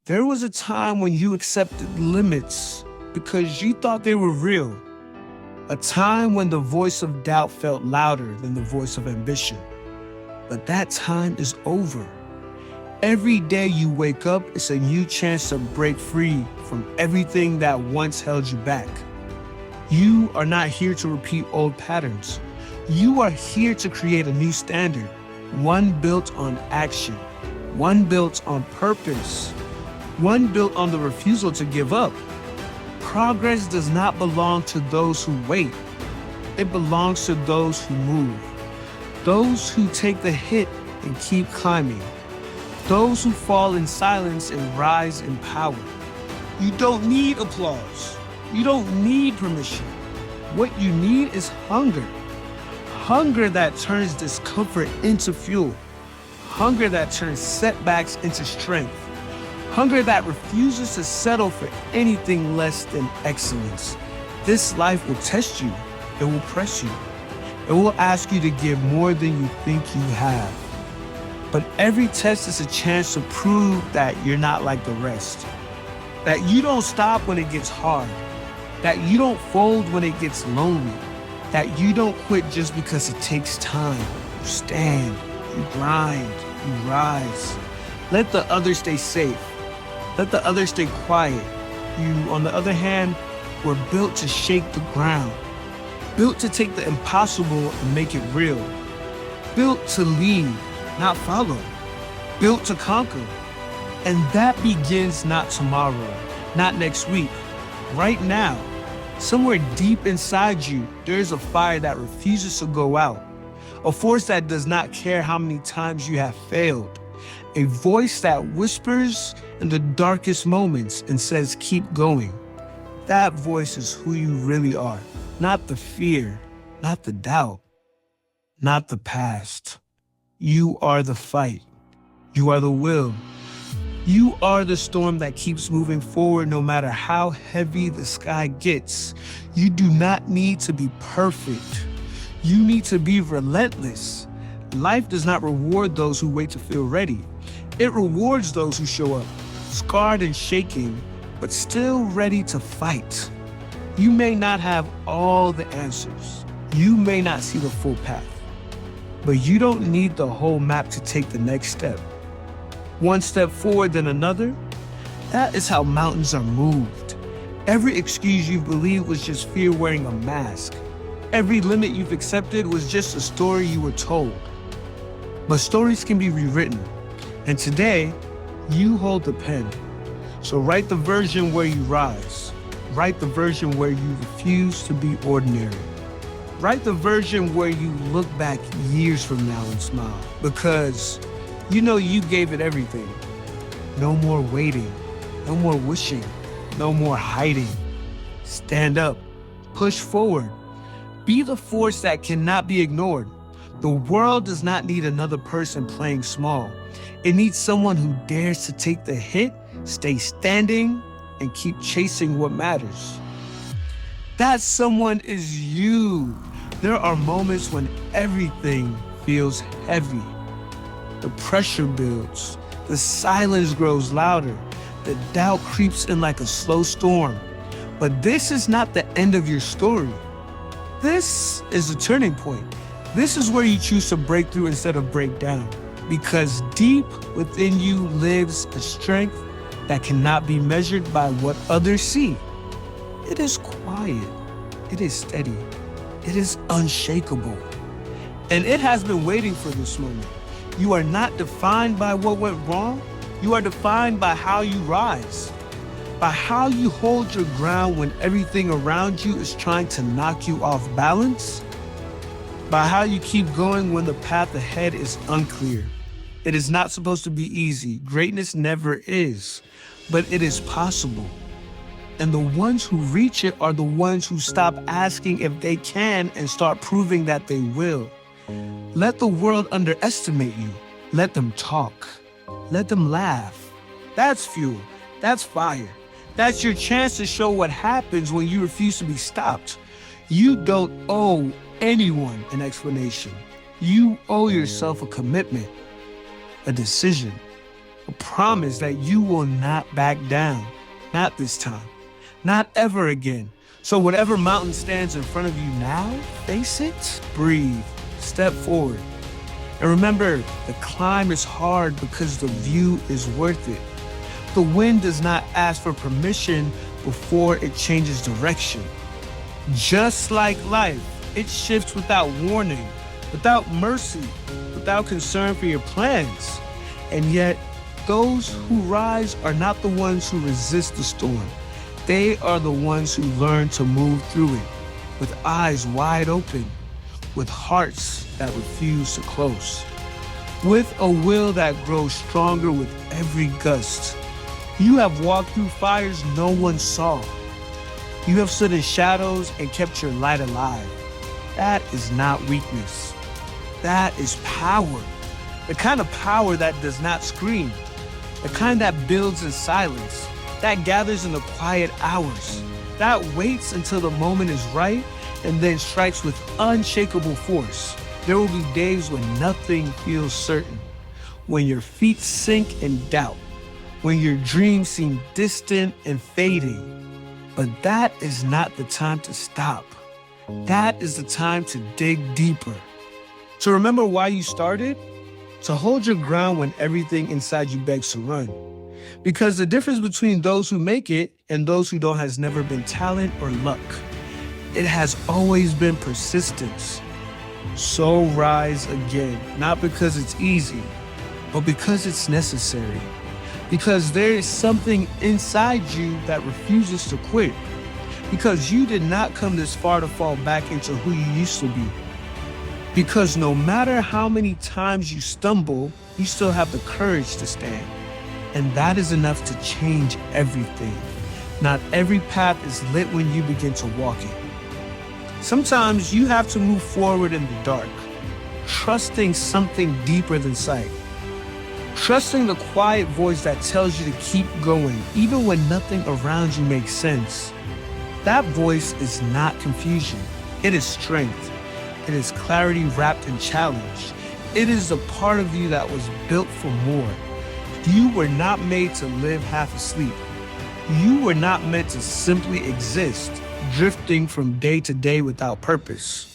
There was a time when you accepted limits because you thought they were real. A time when the voice of doubt felt louder than the voice of ambition. But that time is over. Every day you wake up, it's a new chance to break free from everything that once held you back. You are not here to repeat old patterns. You are here to create a new standard, one built on action, one built on purpose, one built on the refusal to give up. Progress does not belong to those who wait. It belongs to those who move, those who take the hit and keep climbing, those who fall in silence and rise in power. You don't need applause. You don't need permission. What you need is hunger. Hunger that turns discomfort into fuel. Hunger that turns setbacks into strength. Hunger that refuses to settle for anything less than excellence. This life will test you. It will press you. It will ask you to give more than you think you have. But every test is a chance to prove that you're not like the rest. That you don't stop when it gets hard. That you don't fold when it gets lonely. That you don't quit just because it takes time. You stand, you grind, you rise. Let the others stay safe. Let the others stay quiet. You, on the other hand, were built to shake the ground. Built to take the impossible and make it real. Built to lead, not follow. Built to conquer. And that begins not tomorrow, not next week, right now. Somewhere deep inside you, there is a fire that refuses to go out. A force that does not care how many times you have failed. A voice that whispers in the darkest moments and says, keep going. That voice is who you really are. Not the fear, not the doubt, not the past. You are the fight. You are the will. You are the storm that keeps moving forward no matter how heavy the sky gets. You do not need to be perfect. You need to be relentless. Life does not reward those who wait to feel ready. It rewards those who show up, scarred and shaking, but still ready to fight. You may not have all the answers. You may not see the full path, but you don't need the whole map to take the next step. One step forward, then another. That is how mountains are moved. Every excuse you believed was just fear wearing a mask. Every limit you've accepted was just a story you were told. But stories can be rewritten. And today, you hold the pen. So write the version where you rise. Write the version where you refuse to be ordinary. Write the version where you look back years from now and smile. Because you know you gave it everything. No more waiting. No more wishing. No more hiding. Stand up. Push forward. Be the force that cannot be ignored. The world does not need another person playing small. It needs someone who dares to take the hit, stay standing, and keep chasing what matters. That someone is you. There are moments when everything feels heavy. The pressure builds. The silence grows louder. The doubt creeps in like a slow storm. But this is not the end of your story. This is a turning point. This is where you choose to break through instead of break down. Because deep within you lives a strength that cannot be measured by what others see. It is quiet. It is steady. It is unshakable. And it has been waiting for this moment. You are not defined by what went wrong. You are defined by how you rise. By how you hold your ground when everything around you is trying to knock you off balance. By how you keep going when the path ahead is unclear. It is not supposed to be easy. Greatness never is, but it is possible. And the ones who reach it are the ones who stop asking if they can and start proving that they will. Let the world underestimate you. Let them talk. Let them laugh. That's fuel. That's fire. That's your chance to show what happens when you refuse to be stopped. You don't owe anyone an explanation. You owe yourself a commitment, a decision, a promise that you will not back down. Not this time. Not ever again. So whatever mountain stands in front of you now, face it, breathe, step forward. And remember, the climb is hard because the view is worth it. The wind does not ask for permission before it changes direction. Just like life, it shifts without warning, without mercy, without concern for your plans. And yet, those who rise are not the ones who resist the storm. They are the ones who learn to move through it with eyes wide open, with hearts that refuse to close, with a will that grows stronger with every gust. You have walked through fires no one saw. You have stood in shadows and kept your light alive. That is not weakness. That is power. The kind of power that does not scream. The kind that builds in silence. That gathers in the quiet hours. That waits until the moment is right and then strikes with unshakable force. There will be days when nothing feels certain. When your feet sink in doubt. When your dreams seem distant and fading. But that is not the time to stop. That is the time to dig deeper. To remember why you started, to hold your ground when everything inside you begs to run. Because the difference between those who make it and those who don't has never been talent or luck. It has always been persistence. So rise again, not because it's easy, but because it's necessary. Because there is something inside you that refuses to quit. Because you did not come this far to fall back into who you used to be. Because no matter how many times you stumble, you still have the courage to stand. And that is enough to change everything. Not every path is lit when you begin to walk it. Sometimes you have to move forward in the dark, trusting something deeper than sight. Trusting the quiet voice that tells you to keep going, even when nothing around you makes sense. That voice is not confusion. It is strength. It is clarity wrapped in challenge. It is the part of you that was built for more. You were not made to live half asleep. You were not meant to simply exist, drifting from day to day without purpose.